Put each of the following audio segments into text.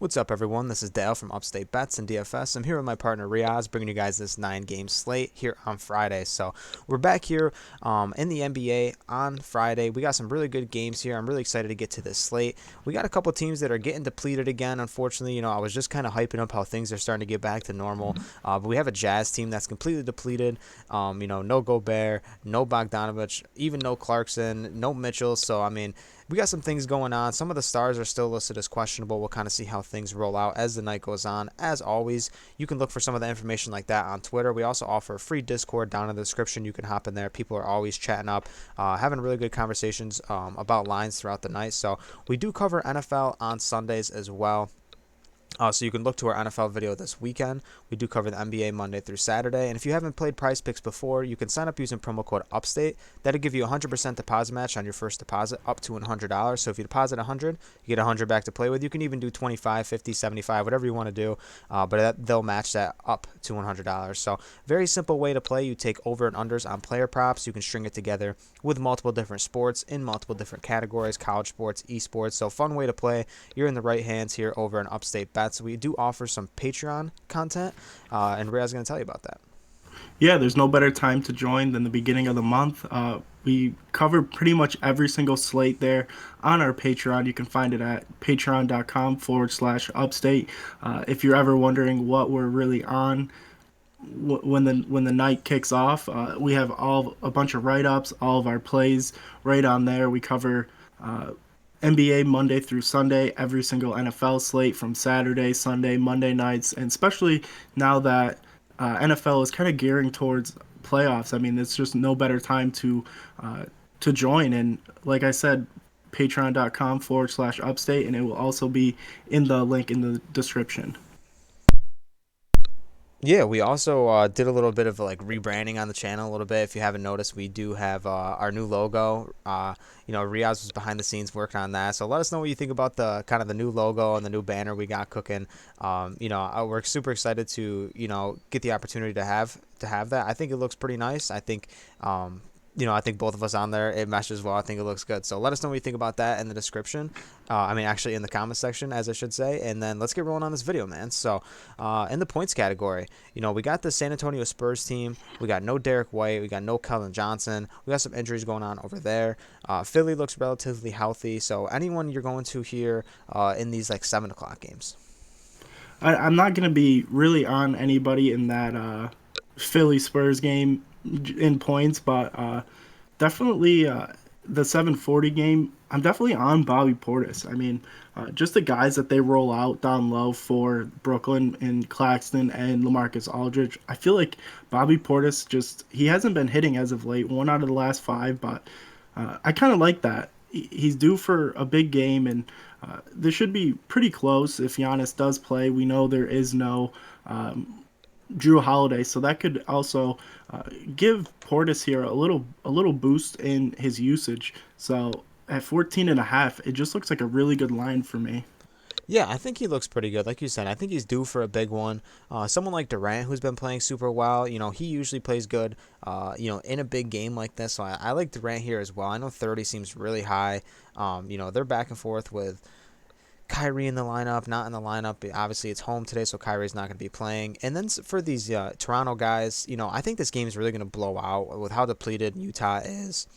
What's up, everyone? This is Dale from Upstate Bets and DFS. I'm here with my partner Reoz, bringing you guys this 9-game slate here on Friday. So we're back here in the NBA on Friday. We got some really good games here. I'm really excited to get to this slate. We got a couple teams that are getting depleted again. Unfortunately, I was just kind of hyping up how things are starting to get back to normal. But we have a Jazz team that's completely depleted. No Gobert, no Bogdanovich, even no Clarkson, no Mitchell. So we got some things going on. Some of the stars are still listed as questionable. We'll kind of see how things roll out as the night goes on. As always, you can look for some of the information like that on Twitter. We also offer a free Discord down in the description. You can hop in there. People are always chatting up, having really good conversations about lines throughout the night. So we do cover NFL on Sundays as well. So you can look to our NFL video this weekend. We do cover the NBA Monday through Saturday. And if you haven't played Prize Picks before, you can sign up using promo code UPSTATE. That'll give you a 100% deposit match on your first deposit up to $100. So if you deposit 100, you get 100 back to play with. You can even do 25, 50, 75, whatever you want to do. They'll match that up to $100. So very simple way to play. You take over and unders on player props. You can string it together with multiple different sports in multiple different categories, college sports, esports. So fun way to play. You're in the right hands here over in Upstate Bets. We do offer some Patreon content, and Rhea's going to tell you about that. Yeah, there's no better time to join than the beginning of the month. We cover pretty much every single slate there on our Patreon. You can find it at patreon.com/upstate. If you're ever wondering what we're really on when the night kicks off, we have a bunch of write-ups, all of our plays right on there. We cover NBA Monday through Sunday, every single NFL slate from Saturday, Sunday, Monday nights, and especially now that NFL is kind of gearing towards playoffs. I mean, it's just no better time to join. And like I said, patreon.com/upstate, and it will also be in the link in the description. Yeah, we also did a little bit of like rebranding on the channel a little bit. If you haven't noticed, we do have our new logo. Reoz was behind the scenes working on that. So let us know what you think about the kind of the new logo and the new banner we got cooking. We're super excited to get the opportunity to have that. I think it looks pretty nice. I think both of us on there, it meshes well. I think it looks good. So let us know what you think about that in the description. Actually in the comment section, as I should say. And then let's get rolling on this video, man. So in the points category, we got the San Antonio Spurs team. We got no Derek White. We got no Keldon Johnson. We got some injuries going on over there. Philly looks relatively healthy. So anyone you're going to here in these like 7 o'clock games? I'm not going to be really on anybody in that Philly Spurs game in points, but definitely the 740 game. I'm definitely on Bobby Portis. Just the guys that they roll out down low for Brooklyn and Claxton and LaMarcus Aldridge. I feel like Bobby Portis he hasn't been hitting as of late. 1 out of the last 5, but I kind of like that. He's due for a big game, and this should be pretty close if Giannis does play. We know there is no Drew Holiday, so that could also give Portis here a little boost in his usage. So at 14.5, it just looks like a really good line for me. Yeah, I think he looks pretty good. Like you said, I think he's due for a big one. Someone like Durant, who's been playing super well, he usually plays good, in a big game like this. So I like Durant here as well. I know 30 seems really high. They're back and forth with Kyrie in the lineup, not in the lineup. Obviously, it's home today, so Kyrie's not going to be playing. And then for these Toronto guys, I think this game is really going to blow out with how depleted Utah is.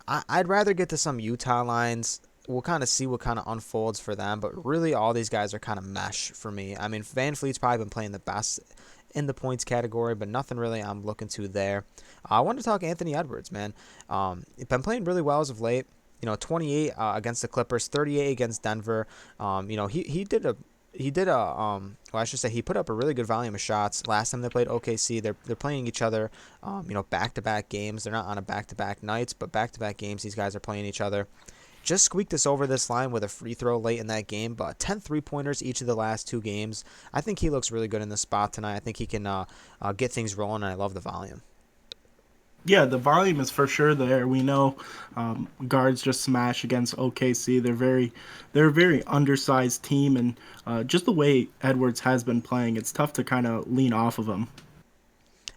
I'd rather get to some Utah lines. We'll kind of see what kind of unfolds for them, but really all these guys are kind of mesh for me. Van Fleet's probably been playing the best in the points category, but nothing really I'm looking to there. I want to talk Anthony Edwards, man. Been playing really well as of late. 28 against the Clippers, 38 against Denver. He did a I should say he put up a really good volume of shots last time they played OKC. They're playing each other, back-to-back games. They're not on a back-to-back nights, but back-to-back games. These guys are playing each other. Just squeaked us over this line with a free throw late in that game, but 10 3-pointers each of the last 2 games. I think he looks really good in this spot tonight. I think he can get things rolling, and I love the volume. Yeah, the volume is for sure there. We know guards just smash against OKC. They're a very undersized team, and just the way Edwards has been playing, it's tough to kind of lean off of him.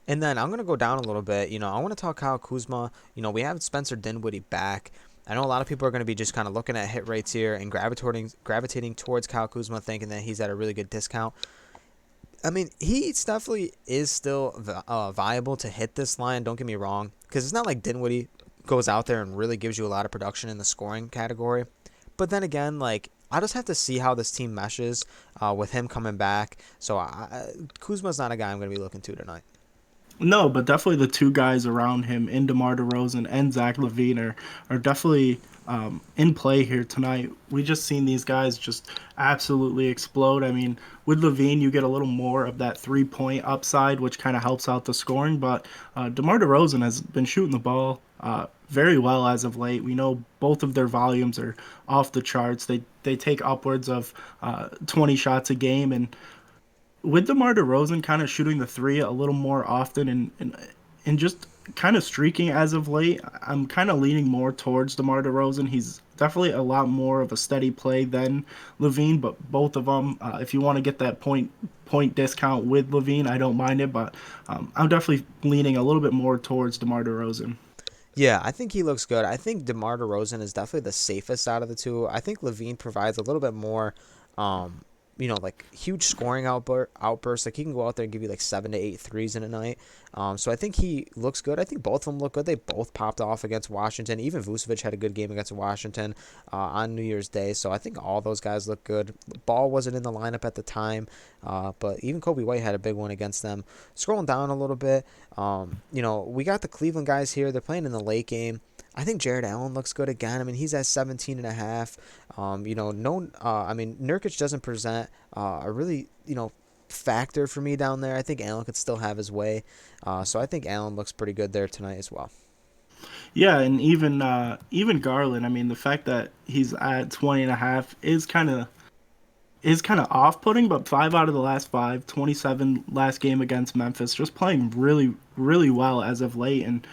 And then I'm going to go down a little bit. I want to talk Kyle Kuzma. We have Spencer Dinwiddie back. I know a lot of people are going to be just kind of looking at hit rates here and gravitating towards Kyle Kuzma, thinking that he's at a really good discount. I mean, he definitely is still viable to hit this line. Don't get me wrong, because it's not like Dinwiddie goes out there and really gives you a lot of production in the scoring category. But then again, like I just have to see how this team meshes with him coming back. So Kuzma's not a guy I'm going to be looking to tonight. No, but definitely the two guys around him, in DeMar DeRozan and Zach LaVine, are definitely in play here tonight. We just seen these guys just absolutely explode. I mean, with LaVine, you get a little more of that 3 point upside, which kind of helps out the scoring. But DeMar DeRozan has been shooting the ball very well as of late. We know both of their volumes are off the charts. They take upwards of 20 shots a game, and with DeMar DeRozan kind of shooting the three a little more often and just kind of streaking as of late, I'm kind of leaning more towards DeMar DeRozan. He's definitely a lot more of a steady play than Levine, but both of them, if you want to get that point discount with Levine, I don't mind it, but I'm definitely leaning a little bit more towards DeMar DeRozan. Yeah, I think he looks good. I think DeMar DeRozan is definitely the safest out of the two. I think Levine provides a little bit more, um, like huge scoring outbursts. Like he can go out there and give you like 7 to 8 threes in a night. So I think he looks good. I think both of them look good. They both popped off against Washington. Even Vucevic had a good game against Washington on New Year's Day. So I think all those guys look good. Ball wasn't in the lineup at the time, but even Kobe White had a big one against them. Scrolling down a little bit, we got the Cleveland guys here. They're playing in the late game. I think Jared Allen looks good again. I mean, he's at 17 and a half. Nurkic doesn't present a really, factor for me down there. I think Allen could still have his way. So I think Allen looks pretty good there tonight as well. Yeah, and even Garland, I mean, the fact that he's at 20 and a half is kind of off-putting, but 5 out of the last 5, 27 last game against Memphis, just playing really, really well as of late. And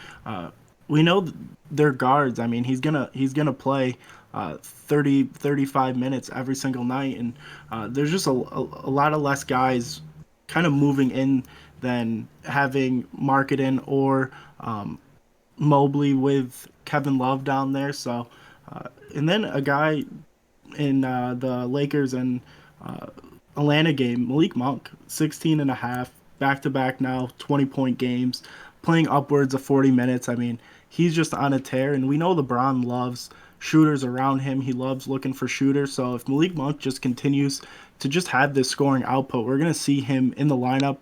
we know their guards. I mean, he's gonna play 30, 35 minutes every single night, and there's just a lot of less guys kind of moving in than having Marketing or Mobley with Kevin Love down there. So, and then a guy in the Lakers and uh, Atlanta game, Malik Monk, 16 and a half, back to back now, 20-point games, playing upwards of 40 minutes. I mean, he's just on a tear, and we know LeBron loves shooters around him. He loves looking for shooters. So if Malik Monk just continues to just have this scoring output, we're going to see him in the lineup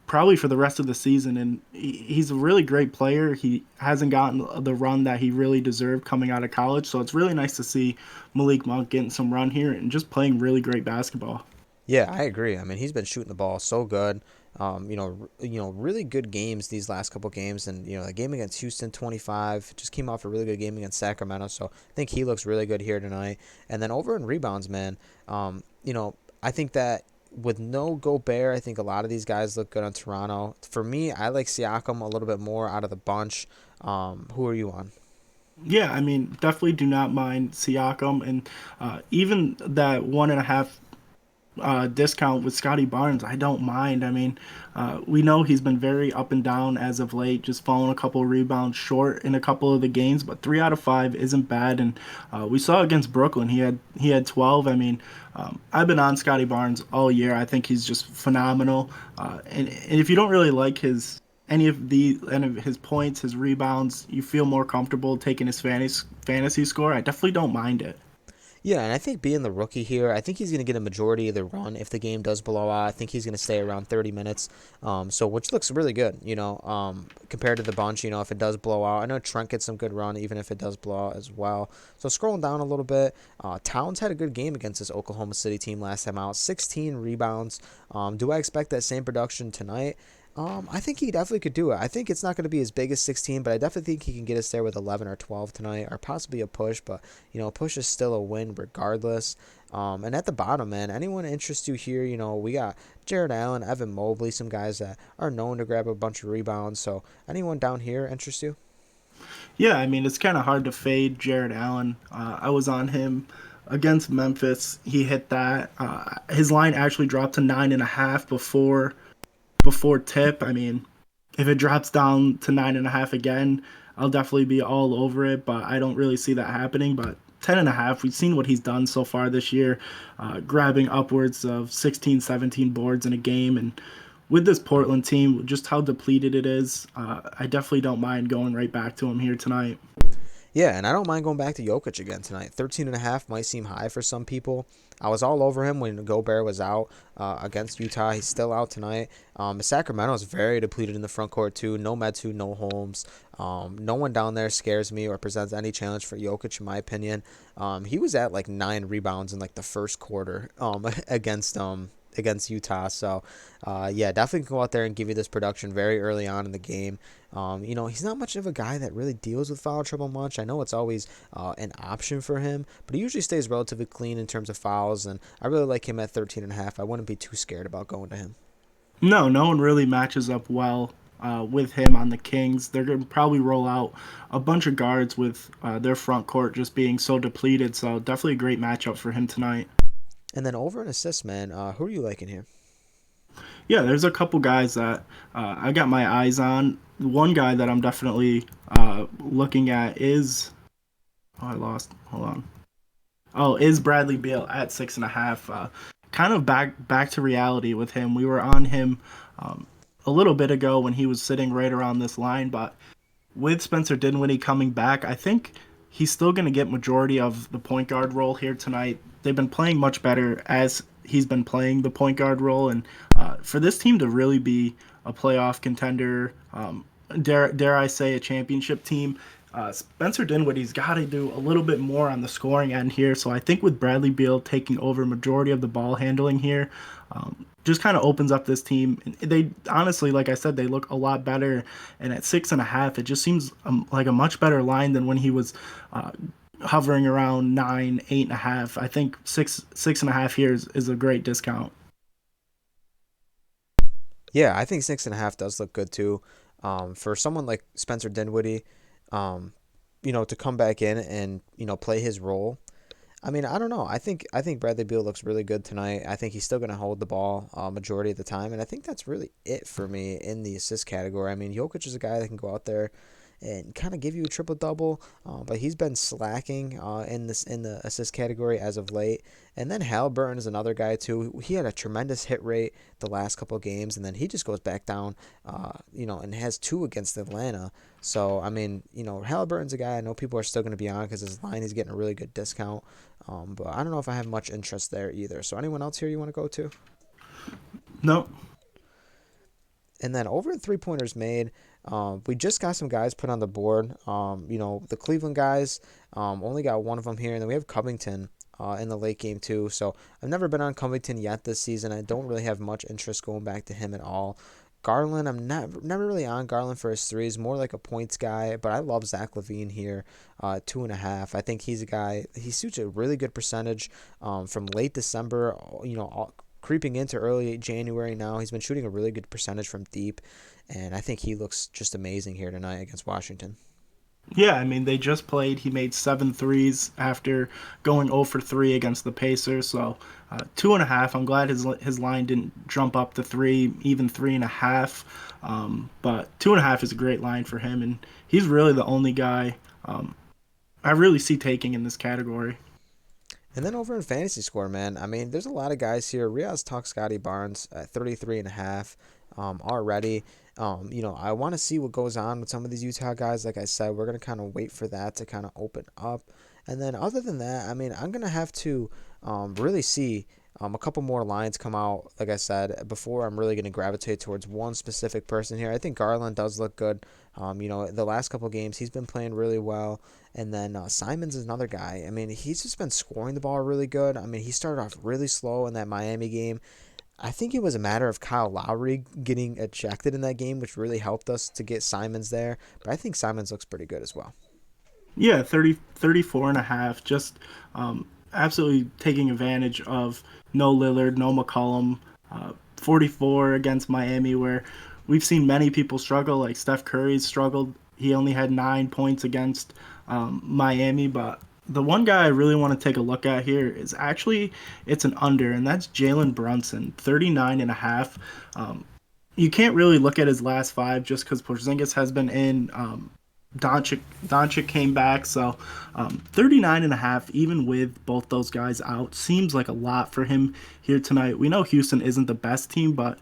probably for the rest of the season. And he's a really great player. He hasn't gotten the run that he really deserved coming out of college. So it's really nice to see Malik Monk getting some run here and just playing really great basketball. Yeah, I agree. I mean, he's been shooting the ball so good. Really good games these last couple games, and the game against Houston, 25, just came off a really good game against Sacramento. So I think he looks really good here tonight. And then over in rebounds, man, I think that with no Gobert, I think a lot of these guys look good on Toronto. For me, I like Siakam a little bit more out of the bunch. Who are you on? Yeah, I mean, definitely do not mind Siakam, and even that 1.5 discount with Scotty Barnes, I don't mind. I mean, we know he's been very up and down as of late, just falling a couple of rebounds short in a couple of the games, but 3 out of 5 isn't bad. And we saw against Brooklyn, he had 12. I mean, I've been on Scotty Barnes all year. I think he's just phenomenal. And if you don't really like any of his points, his rebounds, you feel more comfortable taking his fantasy score, I definitely don't mind it. Yeah, and I think being the rookie here, I think he's going to get a majority of the run if the game does blow out. I think he's going to stay around 30 minutes, which looks really good, compared to the bunch, if it does blow out. I know Trent gets some good run even if it does blow out as well. So scrolling down a little bit, Towns had a good game against this Oklahoma City team last time out, 16 rebounds. Do I expect that same production tonight? I think he definitely could do it. I think it's not going to be as big as 16, but I definitely think he can get us there with 11 or 12 tonight, or possibly a push. But a push is still a win regardless. And at the bottom, man, anyone interest you here? We got Jared Allen, Evan Mobley, some guys that are known to grab a bunch of rebounds. So anyone down here interest you? Yeah, I mean, it's kind of hard to fade Jared Allen. I was on him against Memphis. He hit that. His line actually dropped to 9.5 before tip. I mean, if it drops down to 9.5 again, I'll definitely be all over it, but I don't really see that happening. But 10.5, we've seen what he's done so far this year, grabbing upwards of 16, 17 boards in a game. And with this Portland team, just how depleted it is, I definitely don't mind going right back to him here tonight. Yeah, and I don't mind going back to Jokic again tonight. 13.5 might seem high for some people. I was all over him when Gobert was out against Utah. He's still out tonight. Sacramento is very depleted in the front court too. No Metu, no Holmes. No one down there scares me or presents any challenge for Jokic in my opinion. He was at like 9 rebounds in like the first quarter against Utah. So, yeah, definitely go out there and give you this production very early on in the game. He's not much of a guy that really deals with foul trouble much. I know it's always an option for him, but he usually stays relatively clean in terms of fouls, and I really like him at 13.5. I wouldn't be too scared about going to him. No, no one really matches up well with him on the Kings. They're going to probably roll out a bunch of guards with their front court just being so depleted. So definitely a great matchup for him tonight. And then over in assists, man, who are you liking here? Yeah, there's a couple guys that I got my eyes on. One guy that I'm definitely looking at is I lost. Hold on. Oh, is Bradley Beal at 6.5? Kind of back to reality with him. We were on him um, a little bit ago when he was sitting right around this line, but with Spencer Dinwiddie coming back, I think he's still going to get majority of the point guard role here tonight. They've been playing much better as he's been playing the point guard role, and for this team to really be a playoff contender, dare I say a championship team, Spencer Dinwiddie's got to do a little bit more on the scoring end here. So I think with Bradley Beal taking over majority of the ball handling here, just kind of opens up this team. They honestly, like I said, they look a lot better. And at 6.5, it just seems like a much better line than when he was hovering around 9, 8.5. I think 6.5 here is a great discount. Yeah, I think 6.5 does look good too. For someone like Spencer Dinwiddie, um, to come back in and play his role. I mean, I don't know. I think Bradley Beal looks really good tonight. I think he's still going to hold the ball majority of the time, and I think that's really it for me in the assist category. I mean, Jokic is a guy that can go out there and kind of give you a triple double, but he's been slacking in the assist category as of late. And then Halliburton is another guy too. He had a tremendous hit rate the last couple of games, and then he just goes back down, and has two against Atlanta. So I mean, Halliburton's a guy I know people are still going to be on because his line he's getting a really good discount. But I don't know if I have much interest there either. So anyone else here you want to go to? No. And then over in 3 pointers made, we just got some guys put on the board. The Cleveland guys only got one of them here, and then we have Covington in the late game too. So I've never been on Covington yet this season. I don't really have much interest going back to him at all. Garland, I'm never really on Garland for his threes, more like a points guy, but I love Zach LaVine here, 2.5. I think he's a guy, he suits a really good percentage from late December, creeping into early January now. He's been shooting a really good percentage from deep, and I think he looks just amazing here tonight against Washington. Yeah, I mean, they just played. He made 7 threes after going 0 for 3 against the Pacers. So 2.5. I'm glad his line didn't jump up to 3, even 3.5. But 2.5 is a great line for him, and he's really the only guy I really see taking in this category. And then over in fantasy score, man, I mean, there's a lot of guys here. Reoz talked Scotty Barnes at 33.5 already. I want to see what goes on with some of these Utah guys. Like I said, we're going to kind of wait for that to kind of open up. And then other than that, I mean, I'm going to have to really see a couple more lines come out, like I said, before I'm really going to gravitate towards one specific person here. I think Garland does look good. The last couple games, he's been playing really well. And then Simons is another guy. I mean, he's just been scoring the ball really good. I mean, he started off really slow in that Miami game. I think it was a matter of Kyle Lowry getting ejected in that game, which really helped us to get Simons there. But I think Simons looks pretty good as well. Yeah, 34.5. Just absolutely taking advantage of no Lillard, no McCollum. 44 against Miami, where we've seen many people struggle. Like Steph Curry's struggled. He only had 9 points against Miami, but the one guy I really want to take a look at here is actually it's an under, and that's Jalen Brunson, 39.5. You can't really look at his last 5 just because Porzingis has been in. Doncic came back, so 39 and a half, even with both those guys out, seems like a lot for him here tonight. We know Houston isn't the best team, but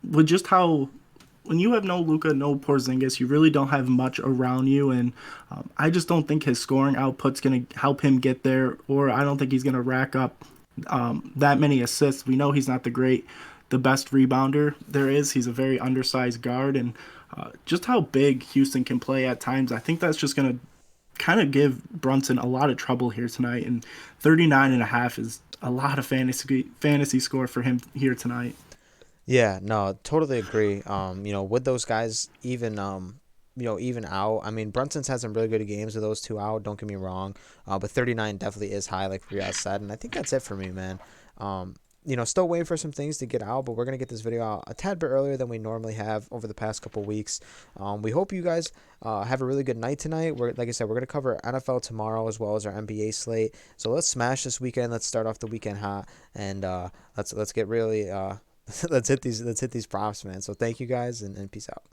with just how when you have no Luka, no Porzingis, you really don't have much around you, and I just don't think his scoring output's going to help him get there, or I don't think he's going to rack up that many assists. We know he's not the best rebounder there is. He's a very undersized guard, and just how big Houston can play at times, I think that's just going to kind of give Brunson a lot of trouble here tonight. And 39 and a half is a lot of fantasy score for him here tonight. Yeah, no, totally agree. With those guys even out. I mean, Brunson's had some really good games with those two out. Don't get me wrong, but 39 definitely is high, like Reoz said, and I think that's it for me, man. Still waiting for some things to get out, but we're gonna get this video out a tad bit earlier than we normally have over the past couple weeks. We hope you guys have a really good night tonight. Like I said, we're gonna cover NFL tomorrow as well as our NBA slate. So let's smash this weekend. Let's start off the weekend hot, and let's get really let's hit these props, man. So thank you guys, and peace out.